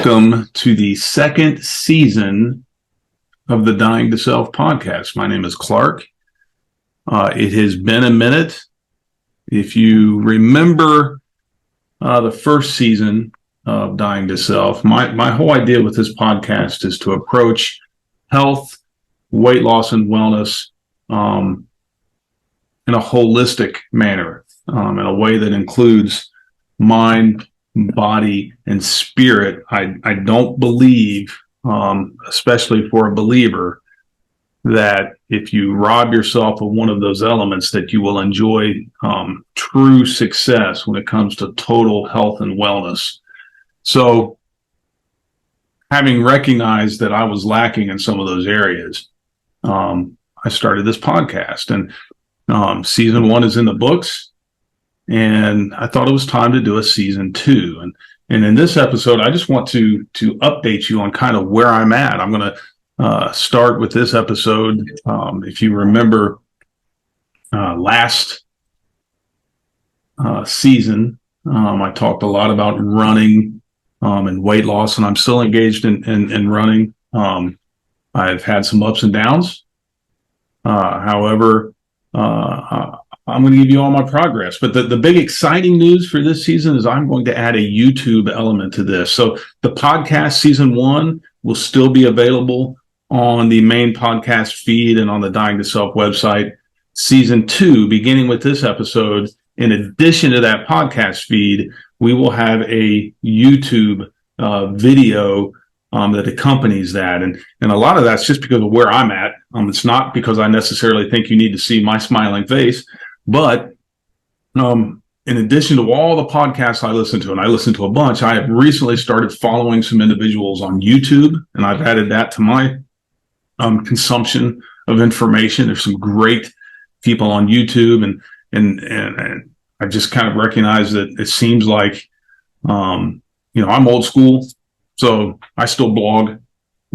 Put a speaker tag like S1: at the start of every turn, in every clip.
S1: Welcome to the second season of the Dying to Self podcast. My name is Clark. It has been a minute. If you remember the first season of Dying to Self, my whole idea with this podcast is to approach health, weight loss, and wellness in a holistic manner, in a way that includes mind, body, and spirit. I don't believe, especially for a believer, that if you rob yourself of one of those elements, that you will enjoy true success when it comes to total health and wellness. So, having recognized that I was lacking in some of those areas, I started this podcast, and season 1 is in the books. And I thought it was time to do a season 2. And in this episode, I just want to update you on kind of where I'm at. I'm going to start with this episode. If you remember last season, I talked a lot about running and weight loss, and I'm still engaged in running. I've had some ups and downs. However, I'm going to give you all my progress. But the big exciting news for this season is I'm going to add a YouTube element to this. So the podcast season 1 will still be available on the main podcast feed and on the Dying to Self website. Season 2, beginning with this episode, in addition to that podcast feed, we will have a YouTube video that accompanies that. And a lot of that's just because of where I'm at. It's not because I necessarily think you need to see my smiling face. But in addition to all the podcasts I listen to, and I listen to a bunch, I have recently started following some individuals on YouTube, and I've added that to my consumption of information. There's some great people on YouTube, and I just kind of recognize that it seems like, I'm old school, so I still blog.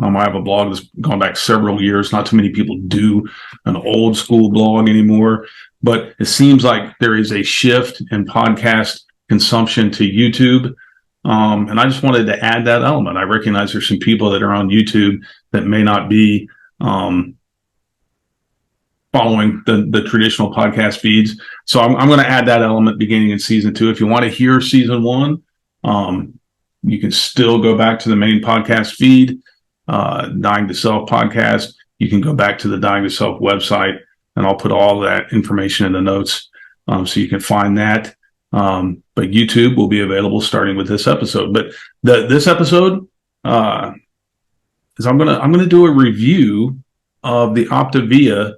S1: I have a blog that's gone back several years. Not too many people do an old school blog anymore, but it seems like there is a shift in podcast consumption to YouTube. And I just wanted to add that element. I recognize there's some people that are on YouTube that may not be following the traditional podcast feeds. So I'm going to add that element beginning in season 2. If you want to hear season 1, you can still go back to the main podcast feed. Dying to Self podcast. You can go back to the Dying to Self website, and I'll put all that information in the notes so you can find that. But YouTube will be available starting with this episode. But this episode is I'm gonna do a review of the Optavia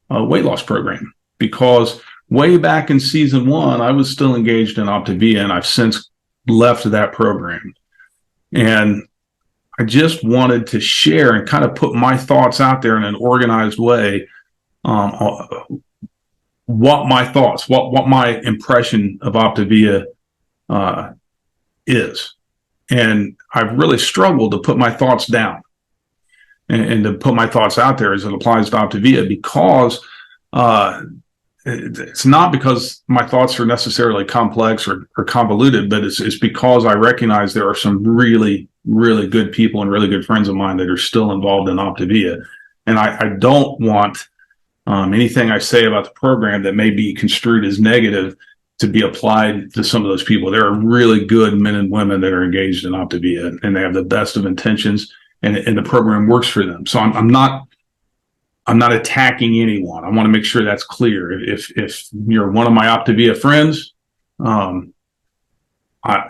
S1: weight loss program, because way back in season 1 I was still engaged in Optavia, and I've since left that program. And I just wanted to share and kind of put my thoughts out there in an organized way. What my impression of Optavia is. And I've really struggled to put my thoughts down and to put my thoughts out there as it applies to Optavia, because it's not because my thoughts are necessarily complex or convoluted, but it's because I recognize there are some really, really good people and really good friends of mine that are still involved in Optavia. And I don't want anything I say about the program that may be construed as negative to be applied to some of those people. There are really good men and women that are engaged in Optavia, and they have the best of intentions, and the program works for them. So I'm not attacking anyone. I want to make sure that's clear. If you're one of my Optavia friends,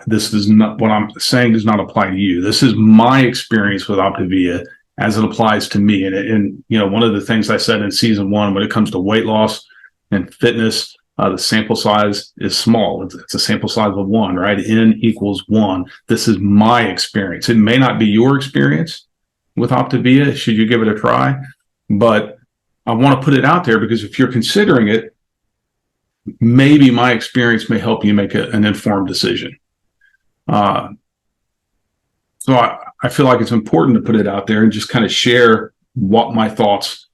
S1: this is not what I'm saying does not apply to you. This is my experience with Optavia as it applies to me. And one of the things I said in season 1, when it comes to weight loss and fitness, the sample size is small. It's a sample size of 1, right? N equals 1. This is my experience. It may not be your experience with Optavia, should you give it a try, but I want to put it out there because if you're considering it, maybe my experience may help you make an informed decision. So I feel like it's important to put it out there and just kind of share what my thoughts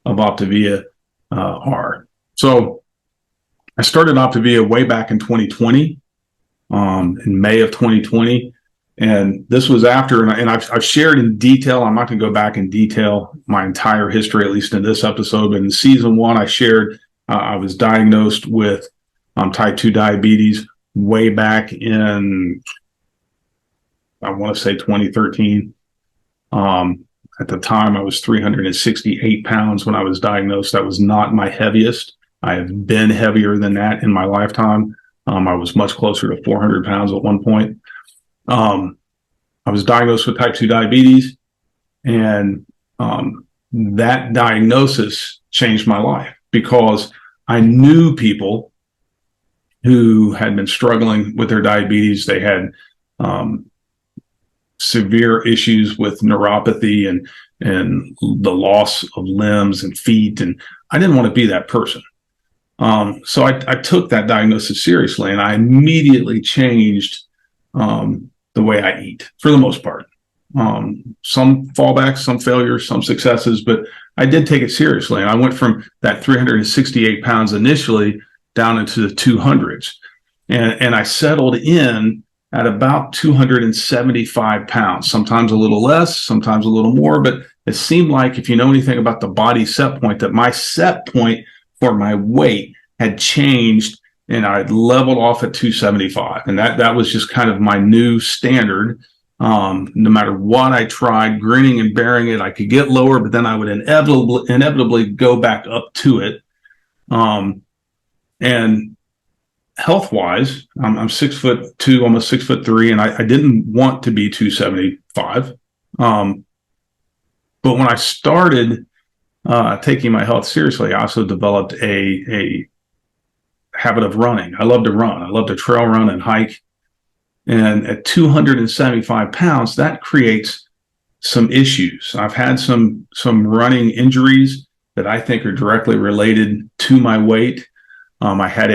S1: of Optavia are. So I started Optavia way back in 2020, in May of 2020. And this was after, and I've shared in detail. I'm not going to go back in detail my entire history, at least in this episode. But in season 1, I shared I was diagnosed with type 2 diabetes way back in, I want to say 2013. At the time, I was 368 pounds when I was diagnosed. That was not my heaviest. I have been heavier than that in my lifetime. I was much closer to 400 pounds at one point. I was diagnosed with type 2 diabetes, and that diagnosis changed my life because I knew people who had been struggling with their diabetes. They had severe issues with neuropathy and the loss of limbs and feet, and I didn't want to be that person. So I took that diagnosis seriously, and I immediately changed the way I eat for the most part. Some fallbacks, some failures, some successes, but I did take it seriously. And I went from that 368 pounds initially down into the 200s. And I settled in at about 275 pounds, sometimes a little less, sometimes a little more. But it seemed like, if you know anything about the body set point, that my set point for my weight had changed, and I'd leveled off at 275. And that was just kind of my new standard. No matter what I tried, grinning and bearing it, I could get lower, but then I would inevitably go back up to it. And health-wise, I'm 6'2", almost 6'3", and I didn't want to be 275. But when I started taking my health seriously, I also developed a habit of running. I love to run. I love to trail run and hike. And at 275 pounds, that creates some issues. I've had some running injuries that I think are directly related to my weight. I had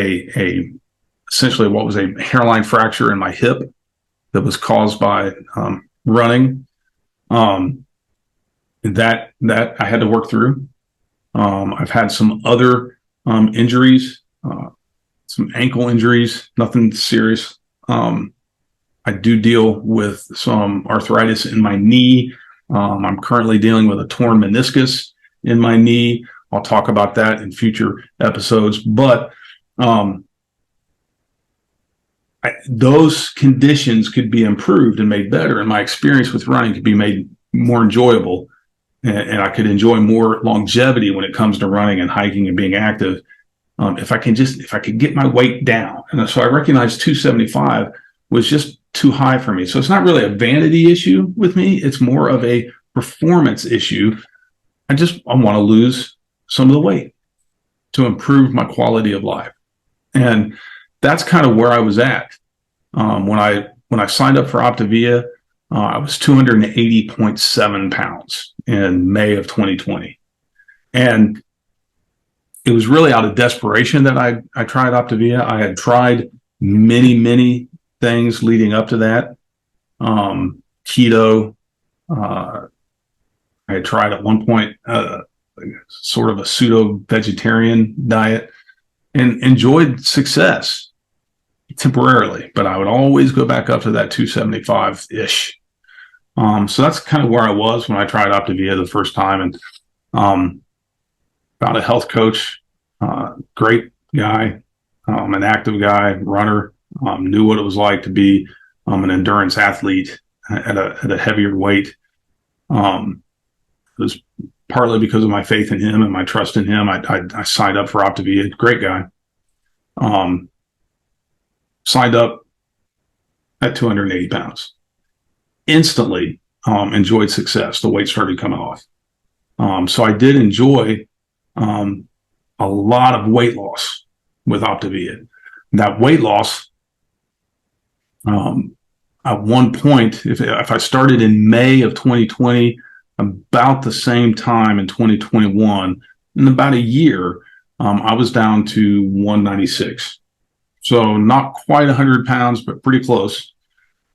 S1: essentially what was a hairline fracture in my hip that was caused by running. That I had to work through. I've had some other injuries, some ankle injuries, nothing serious. I do deal with some arthritis in my knee. I'm currently dealing with a torn meniscus in my knee. I'll talk about that in future episodes. But those conditions could be improved and made better, and my experience with running could be made more enjoyable, and I could enjoy more longevity when it comes to running and hiking and being active. If I could get my weight down. And so I recognized 275 was just too high for me. So it's not really a vanity issue with me. It's more of a performance issue. I want to lose some of the weight to improve my quality of life. And that's kind of where I was at. When I signed up for Optavia, I was 280.7 pounds in May of 2020. And it was really out of desperation that I tried Optavia. I had tried many things leading up to that. Keto. I had tried at one point sort of a pseudo-vegetarian diet and enjoyed success temporarily, but I would always go back up to that 275-ish. So that's kind of where I was when I tried Optavia the first time, and found a health coach, great guy, an active guy, runner, knew what it was like to be an endurance athlete at a heavier weight. It was partly because of my faith in him and my trust in him. I signed up for Optavia. Great guy. Signed up at 280 pounds. Instantly enjoyed success. The weight started coming off. So I did enjoy a lot of weight loss with Optavia. That weight loss, at one point, if I started in May of 2020, about the same time in 2021, in about a year, I was down to 196. So not quite 100 pounds, but pretty close,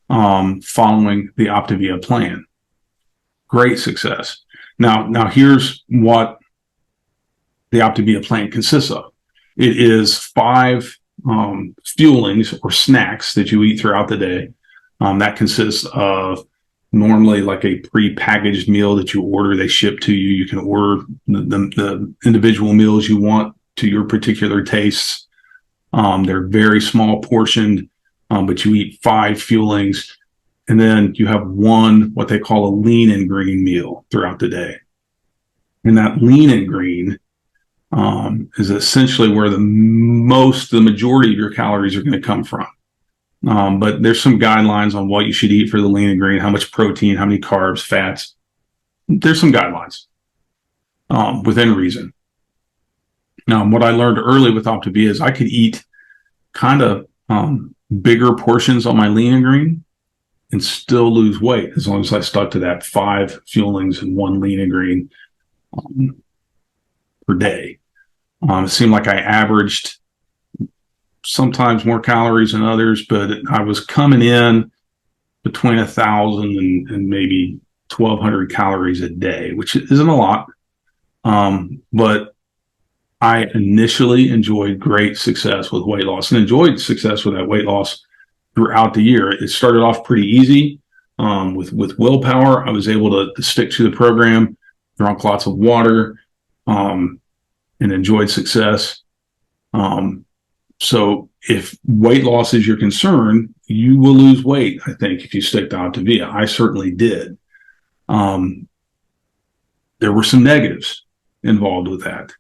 S1: following the Optavia plan. Great success. Now here's what the Optavia plan consists of. It is 5 fuelings or snacks that you eat throughout the day. That consists of normally like a pre-packaged meal that you order, they ship to you. You can order the individual meals you want to your particular tastes. They're very small portioned, but you eat 5 fuelings. And then you have one, what they call a lean and green meal throughout the day. And that lean and green is essentially where the majority of your calories are going to come from. But there's some guidelines on what you should eat for the lean and green, how much protein, how many carbs, fats. There's some guidelines within reason. Now, what I learned early with Optavia is I could eat kind of bigger portions on my lean and green and still lose weight as long as I stuck to that 5 fuelings and 1 lean and green per day. It seemed like I averaged sometimes more calories than others, but I was coming in between 1,000 and maybe 1,200 calories a day, which isn't a lot. But I initially enjoyed great success with weight loss and enjoyed success with that weight loss throughout the year. It started off pretty easy. With willpower, I was able to stick to the program, drank lots of water, and enjoyed success. So if weight loss is your concern, you will lose weight, I think, if you stick to Optavia. I certainly did. There were some negatives involved with that.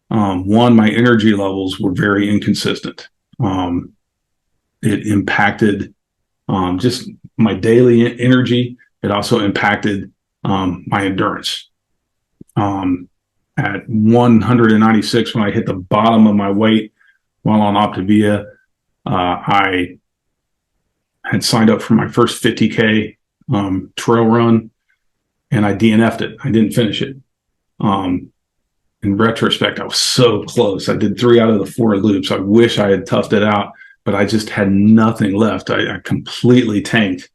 S1: One, my energy levels were very inconsistent. It impacted just my daily energy. It also impacted my endurance. At 196, when I hit the bottom of my weight while on Optavia, I had signed up for my first 50K trail run, and I DNF'd it. I didn't finish it. In retrospect, I was so close. I did 3 out of the 4 loops. I wish I had toughed it out, but I just had nothing left. I completely tanked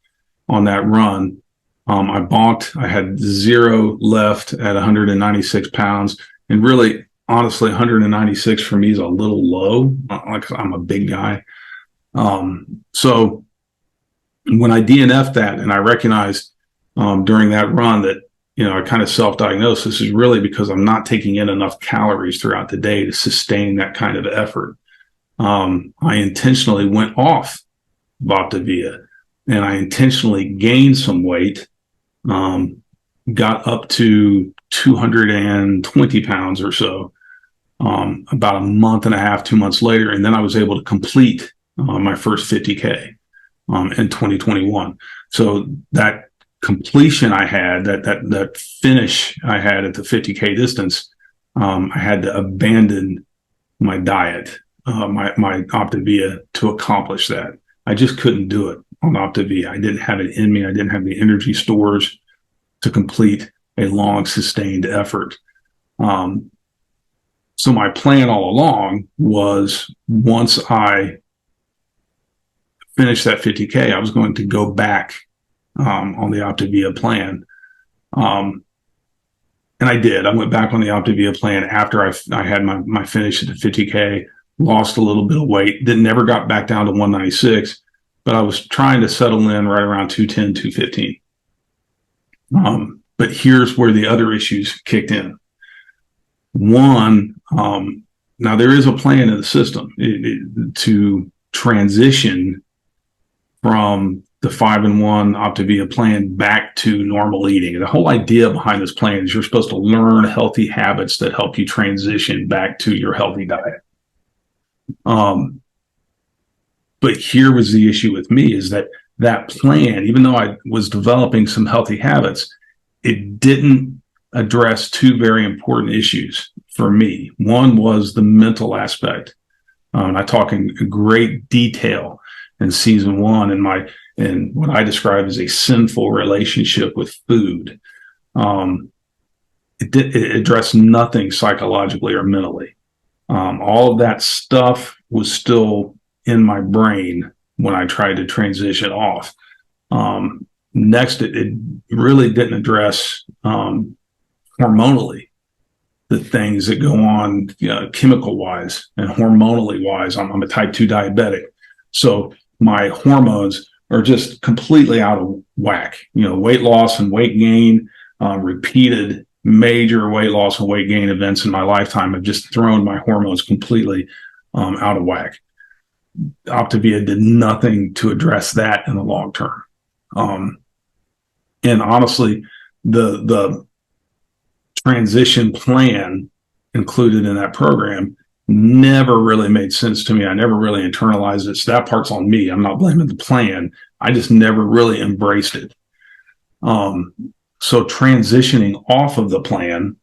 S1: on that run. I bonked. I had 0 left at 196 pounds. And really, honestly, 196 for me is a little low. Like, I'm a big guy. So when I DNF'd that, and I recognized during that run that, I kind of self-diagnosed, this is really because I'm not taking in enough calories throughout the day to sustain that kind of effort. I intentionally went off Optavia, and I intentionally gained some weight, got up to 220 pounds or so, about a month and a half, 2 months later. And then I was able to complete my first 50K in 2021. So that completion I had, that finish I had at the 50K distance, I had to abandon my diet, my Optavia, to accomplish that. I just couldn't do it on Optavia. I didn't have it in me. I didn't have the energy stores to complete a long sustained effort. So my plan all along was, once I finished that 50K, I was going to go back on the Optavia plan. And I did. I went back on the Optavia plan after I had my finish at the 50K, lost a little bit of weight, never got back down to 196, but I was trying to settle in right around 210, 215. But here's where the other issues kicked in. One, now there is a plan in the system to transition from the 5-in-1 Optavia plan back to normal eating. The whole idea behind this plan is you're supposed to learn healthy habits that help you transition back to your healthy diet. But here was the issue with me, is that plan, even though I was developing some healthy habits, it didn't address 2 very important issues for me. One was the mental aspect. I talk in great detail in season 1 in what I describe as a sinful relationship with food. It addressed nothing psychologically or mentally. All of that stuff was still in my brain when I tried to transition off. Next, it really didn't address hormonally the things that go on chemical wise and hormonally wise. I'm a type 2 diabetic. So my hormones are just completely out of whack. Weight loss and weight gain, repeated major weight loss and weight gain events in my lifetime have just thrown my hormones completely out of whack. Optavia did nothing to address that in the long term. And honestly, the transition plan included in that program never really made sense to me. I never really internalized it. So that part's on me. I'm not blaming the plan. I just never really embraced it. So transitioning off of the plan,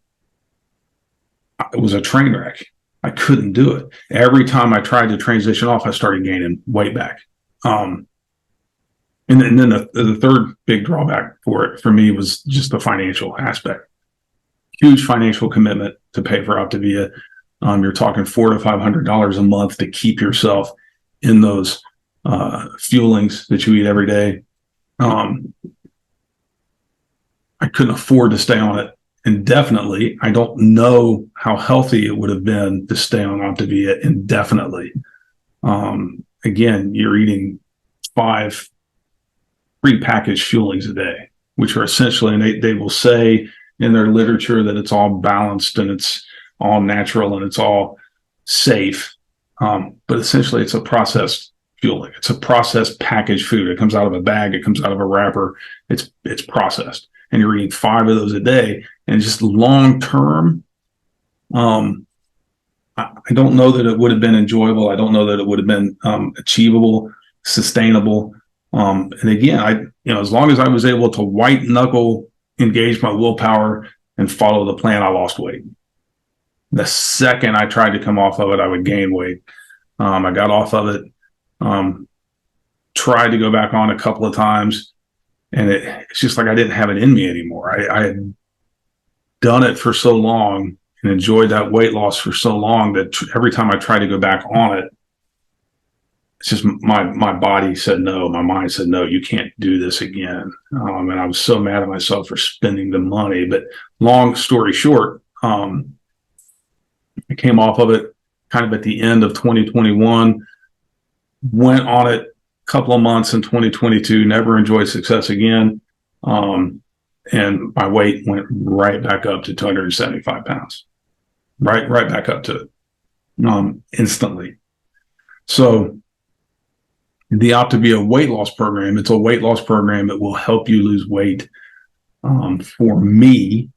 S1: it was a train wreck. I couldn't do it. Every time I tried to transition off, I started gaining weight back. And then the third big drawback for me was just the financial aspect. Huge financial commitment to pay for Optavia. You're talking $400 to $500 a month to keep yourself in those fuelings that you eat every day. I couldn't afford to stay on it indefinitely. I don't know how healthy it would have been to stay on Optavia indefinitely. Again, you're eating 5 prepackaged fuelings a day, which are essentially, and they will say in their literature that it's all balanced and it's all natural and it's all safe. But essentially it's a processed fueling. It's a processed packaged food. It comes out of a bag. It comes out of a wrapper. It's processed. And you're eating 5 of those a day. And just long term, I don't know that it would have been enjoyable. I don't know that it would have been achievable, sustainable. And again, as long as I was able to white knuckle, engage my willpower, and follow the plan, I lost weight. The second I tried to come off of it, I would gain weight. I got off of it, tried to go back on a couple of times, and it's just like I didn't have it in me anymore. I had done it for so long and enjoyed that weight loss for so long that every time I tried to go back on it, it's just my body said no. My mind said, no, you can't do this again. And I was so mad at myself for spending the money. But long story short, I came off of it kind of at the end of 2021, went on it a couple of months in 2022, never enjoyed success again. And my weight went right back up to 275 pounds, right back up to it instantly. So the Optavia weight loss program, it's a weight loss program that will help you lose weight. For me,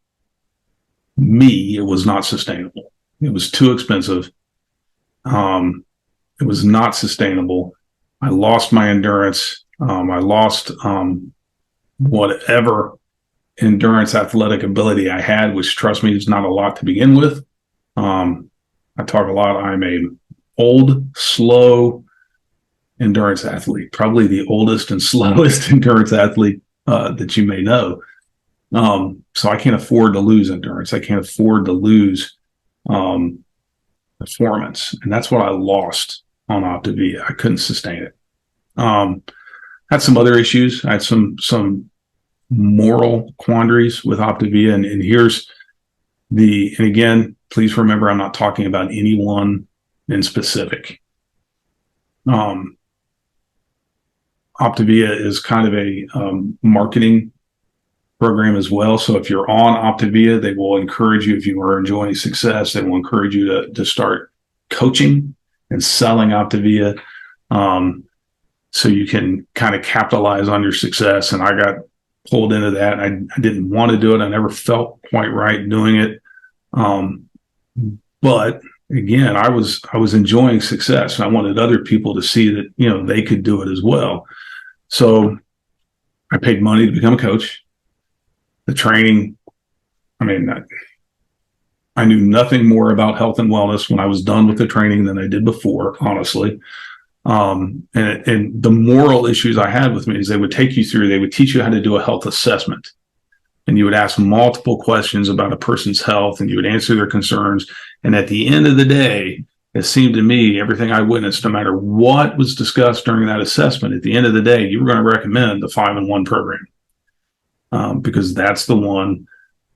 S1: it was not sustainable. It was too expensive. It was not sustainable. I lost my endurance. I lost whatever endurance athletic ability I had, which, trust me, is not a lot to begin with. I talk a lot. I'm a old, slow endurance athlete, probably the oldest and slowest endurance athlete that you may know. So I can't afford to lose endurance. I can't afford to lose performance. And that's what I lost on Optavia. I couldn't sustain it. Had some other issues. I had some moral quandaries with Optavia. And here's and again, please remember, I'm not talking about anyone in specific. Optavia is kind of a marketing program as well. So if you're on Optavia, they will encourage you, if you are enjoying success, they will encourage you to start coaching and selling Optavia, so you can kind of capitalize on your success. And I got pulled into that. I didn't want to do it. I never felt quite right doing it. But again, I was enjoying success, and I wanted other people to see that, they could do it as well. So I paid money to become a coach. The training, I knew nothing more about health and wellness when I was done with the training than I did before, honestly. And the moral issues I had with me is they would teach you how to do a health assessment. And you would ask multiple questions about a person's health, and you would answer their concerns. And at the end of the day, it seemed to me, everything I witnessed, no matter what was discussed during that assessment, at the end of the day, you were going to recommend the 5-in-1 program. Because that's the one,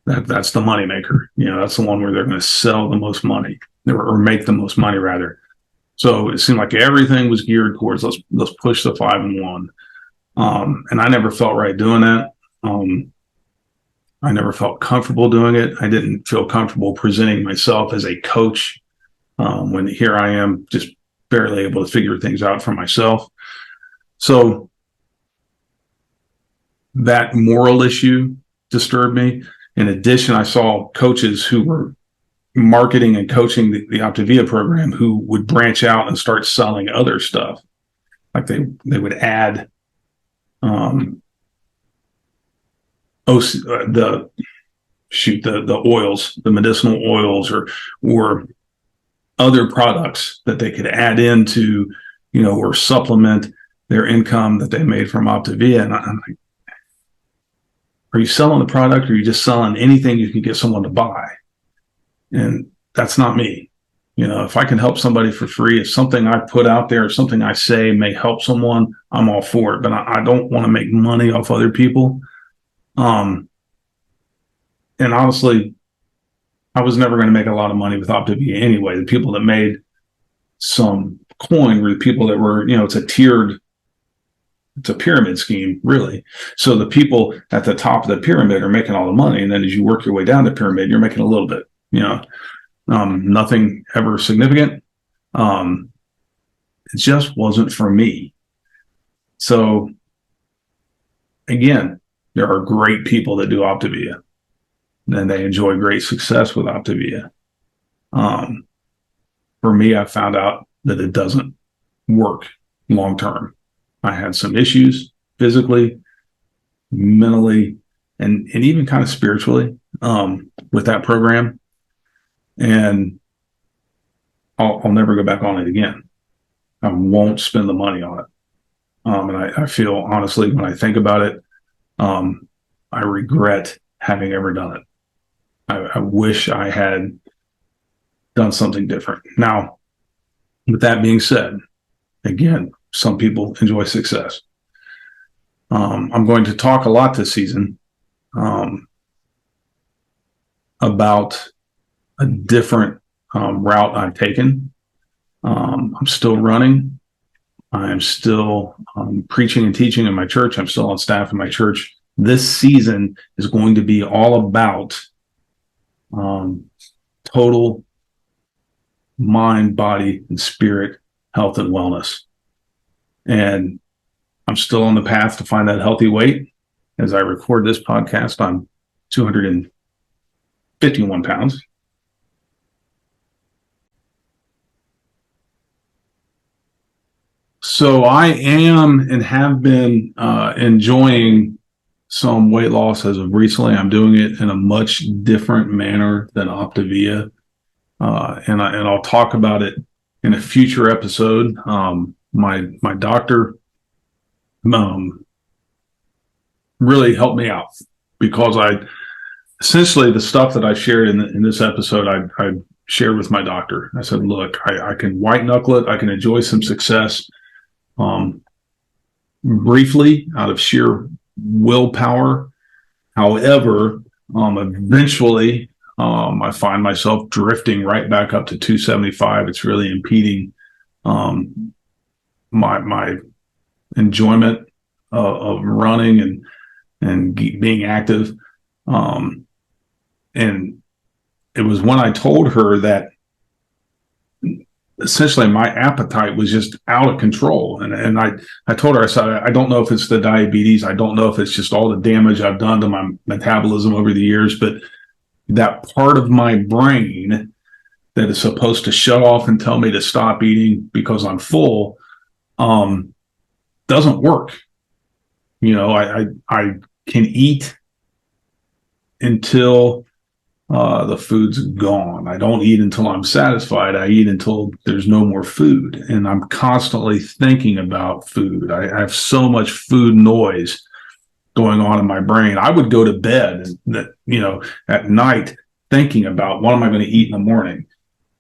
S1: that's the money maker. That's the one where they're going to sell the most money, or make the most money rather. So it seemed like everything was geared towards let's push the 5-in-1. And I never felt right doing that. I never felt comfortable doing it. I didn't feel comfortable presenting myself as a coach when here I am just barely able to figure things out for myself. So that moral issue disturbed me. In addition, I saw coaches who were marketing and coaching the Optavia program who would branch out and start selling other stuff. Like they would add the oils, the medicinal oils, or other products that they could add into, or supplement their income that they made from Optavia. And I'm like, are you selling the product, or are you just selling anything you can get someone to buy? And that's not me. If I can help somebody for free, if something I put out there, if something I say may help someone, I'm all for it. But I don't want to make money off other people. And honestly, I was never going to make a lot of money with Optavia anyway. The people that made some coin were the people that were, it's a pyramid scheme, really. So the people at the top of the pyramid are making all the money. And then as you work your way down the pyramid, you're making a little bit, nothing ever significant. It just wasn't for me. So again, there are great people that do Optavia, and they enjoy great success with Optavia. For me, I found out that it doesn't work long term. I had some issues physically, mentally, and even kind of spiritually with that program. And I'll never go back on it again. I won't spend the money on it. And I feel, honestly, when I think about it, I regret having ever done it. I wish I had done something different. Now, with that being said, again, some people enjoy success. I'm going to talk a lot this season about a different route I've taken. I'm still running. I'm still preaching and teaching in my church. I'm still on staff in my church. This season is going to be all about total mind, body, and spirit health and wellness. And I'm still on the path to find that healthy weight. As I record this podcast, I'm 251 pounds. So I am and have been enjoying some weight loss as of recently. I'm doing it in a much different manner than Optavia. And I'll talk about it in a future episode. My doctor really helped me out, because essentially the stuff that I shared in this episode, I shared with my doctor. I said, look, I can white knuckle it. I can enjoy some success briefly out of sheer willpower. However, eventually I find myself drifting right back up to 275. It's really impeding my enjoyment of running and being active. And it was when I told her that essentially my appetite was just out of control. And I told her, I said, I don't know if it's the diabetes. I don't know if it's just all the damage I've done to my metabolism over the years, but that part of my brain that is supposed to shut off and tell me to stop eating because I'm full doesn't work. I can eat until the food's gone. I don't eat until I'm satisfied. I eat until there's no more food. And I'm constantly thinking about food. I have so much food noise going on in my brain. I would go to bed at night thinking about what am I going to eat in the morning.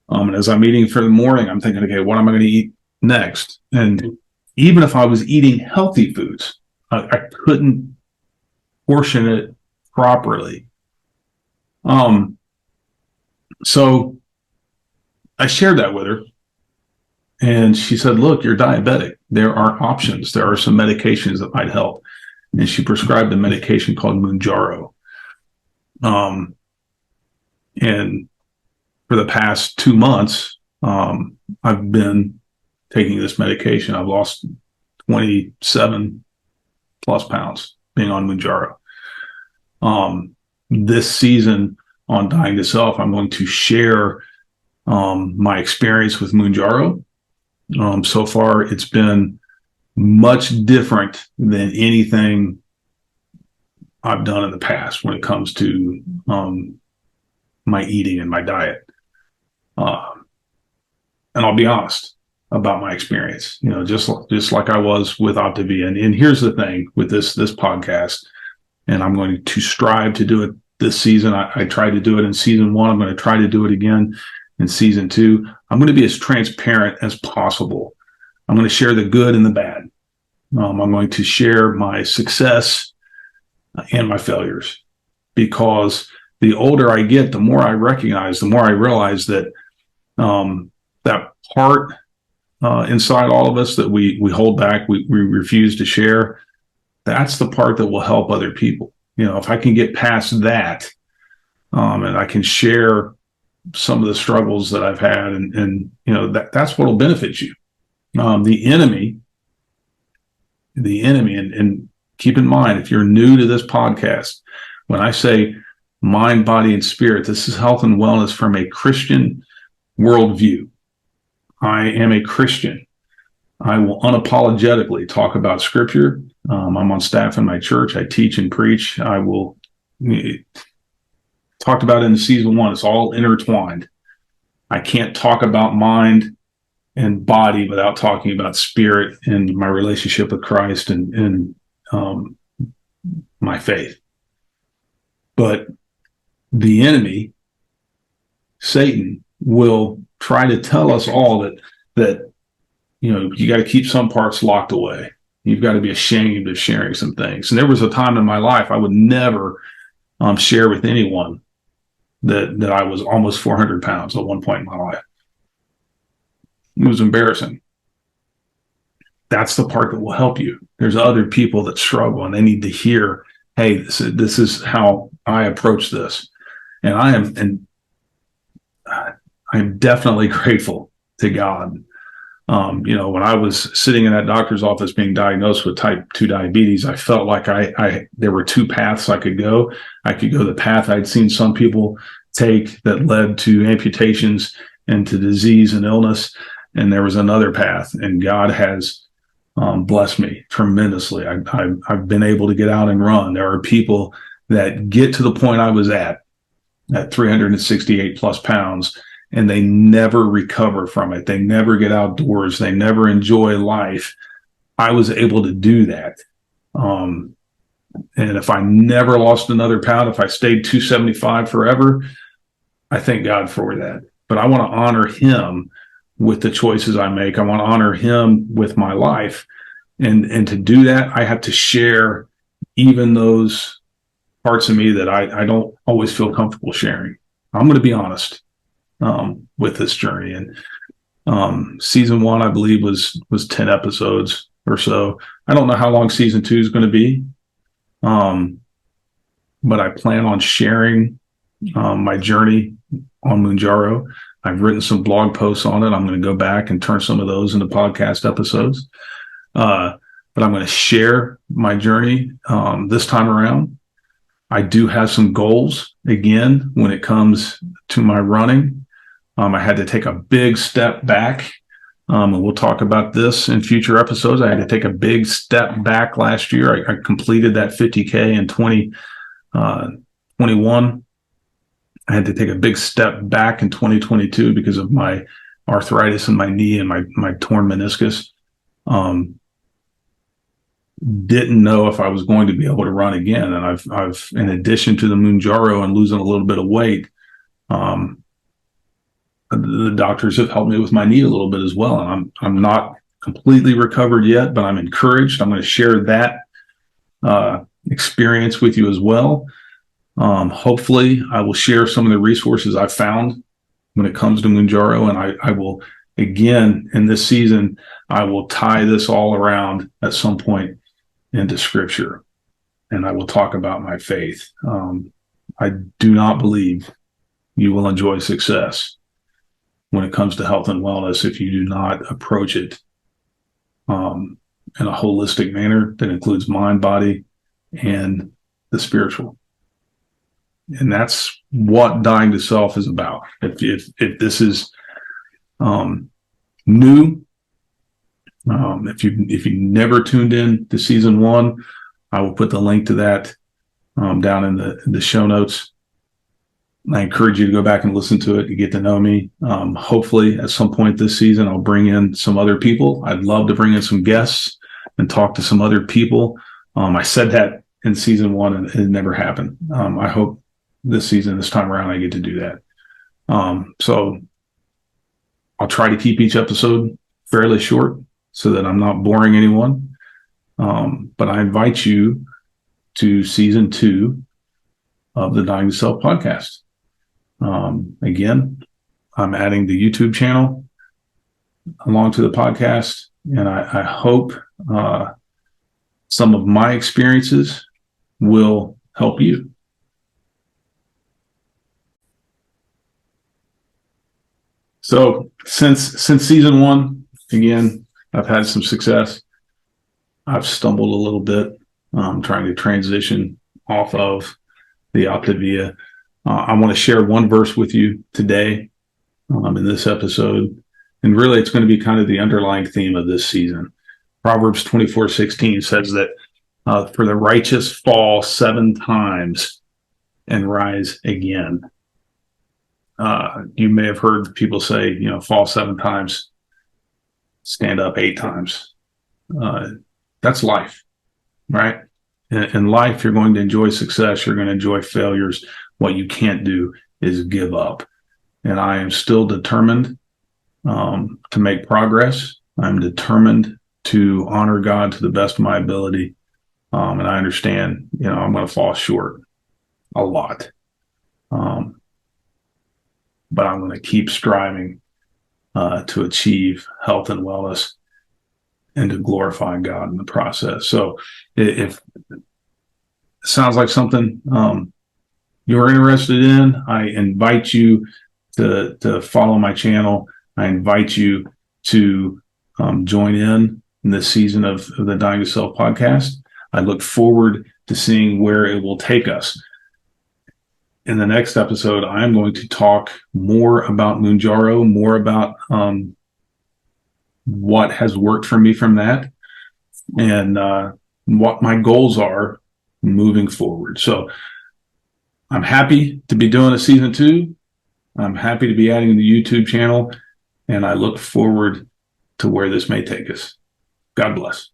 S1: And as I'm eating for the morning, I'm thinking, okay, what am I going to eat next? And even if I was eating healthy foods, I couldn't portion it properly. So I shared that with her, And she said, look, you're diabetic. There are options. There are some medications that might help. And she prescribed a medication called Mounjaro. And for the past 2 months, I've been taking this medication. I've lost 27 plus pounds being on Mounjaro. This season on Dying to Self, I'm going to share my experience with Mounjaro. So far, it's been much different than anything I've done in the past when it comes to my eating and my diet. And I'll be honest about my experience, just like I was with Optavia. And here's the thing with this podcast, and I'm going to strive to do it this season. I tried to do it in season 1. I'm going to try to do it again in season 2. I'm going to be as transparent as possible. I'm going to share the good and the bad. I'm going to share my success and my failures, because the older I get, the more I realize that that part inside all of us that we hold back, we refuse to share, that's the part that will help other people. If I can get past that, and I can share some of the struggles that I've had, and that's what will benefit you. The enemy, and keep in mind, if you're new to this podcast, when I say mind, body, and spirit, this is health and wellness from a Christian worldview. I am a Christian. I will unapologetically talk about scripture. I'm on staff in my church. I teach and preach. I will talked about in season 1. It's all intertwined. I can't talk about mind and body without talking about spirit and my relationship with Christ and my faith. But the enemy, Satan, will try to tell us all that you got to keep some parts locked away. You've got to be ashamed of sharing some things. And there was a time in my life I would never share with anyone that I was almost 400 pounds at one point in my life. It was embarrassing. That's the part that will help you. There's other people that struggle, and they need to hear, hey, this is how I approach this. And I'm definitely grateful to God. When I was sitting in that doctor's office being diagnosed with type 2 diabetes, I felt like there were 2 paths I could go. I could go the path I'd seen some people take that led to amputations and to disease and illness. And there was another path, and God has blessed me tremendously. I've been able to get out and run. There are people that get to the point I was at 368 plus pounds, and they never recover from it. They never get outdoors. They never enjoy life. I was able to do that. And if I never lost another pound, if I stayed 275 forever, I thank God for that. But I want to honor him with the choices I make. I want to honor him with my life. And to do that, I have to share even those parts of me that I don't always feel comfortable sharing. I'm going to be honest with this journey. And season 1, I believe, was 10 episodes or so. I don't know how long season 2 is going to be. But I plan on sharing my journey on Mounjaro. I've written some blog posts on it. I'm going to go back and turn some of those into podcast episodes. But I'm going to share my journey this time around. I do have some goals, again, when it comes to my running. I had to take a big step back. And we'll talk about this in future episodes. I had to take a big step back last year. I completed that 50K in 2021. I had to take a big step back in 2022 because of my arthritis in my knee and my torn meniscus. Didn't know if I was going to be able to run again. And I've in addition to the Mounjaro and losing a little bit of weight, the doctors have helped me with my knee a little bit as well. And I'm not completely recovered yet, but I'm encouraged. I'm going to share that experience with you as well. Hopefully I will share some of the resources I've found when it comes to Mounjaro, and I will again, in this season, I will tie this all around at some point into Scripture, and I will talk about my faith. I do not believe you will enjoy success when it comes to health and wellness if you do not approach it in a holistic manner that includes mind, body, and the spiritual. And that's what dying to self is about. If this is new, if you never tuned in to season 1, I will put the link to that down in the show notes. I encourage you to go back and listen to it to get to know me. Hopefully, at some point this season, I'll bring in some other people. I'd love to bring in some guests and talk to some other people. I said that in season 1, and it never happened. I hope this time around, I get to do that. So I'll try to keep each episode fairly short so that I'm not boring anyone. But I invite you to season 2 of the Dying to Self podcast. Again, I'm adding the YouTube channel along to the podcast, and I hope some of my experiences will help you. So since season 1, again, I've had some success. I've stumbled a little bit trying to transition off of the Optavia. I want to share one verse with you today in this episode. And really, it's going to be kind of the underlying theme of this season. Proverbs 24:16 says that for the righteous fall 7 times and rise again. You may have heard people say, fall 7 times, stand up 8 times. That's life, right? In life, you're going to enjoy success. You're going to enjoy failures. What you can't do is give up. And I am still determined to make progress. I'm determined to honor God to the best of my ability. And I understand, I'm going to fall short a lot. But I'm going to keep striving to achieve health and wellness and to glorify God in the process. So if it sounds like something you're interested in, I invite you to follow my channel. I invite you to join in this season of the Dying to Self podcast. I look forward to seeing where it will take us. In the next episode, I'm going to talk more about Mounjaro, more about what has worked for me from that, and what my goals are moving forward. So I'm happy to be doing a season 2. I'm happy to be adding the YouTube channel, and I look forward to where this may take us. God bless.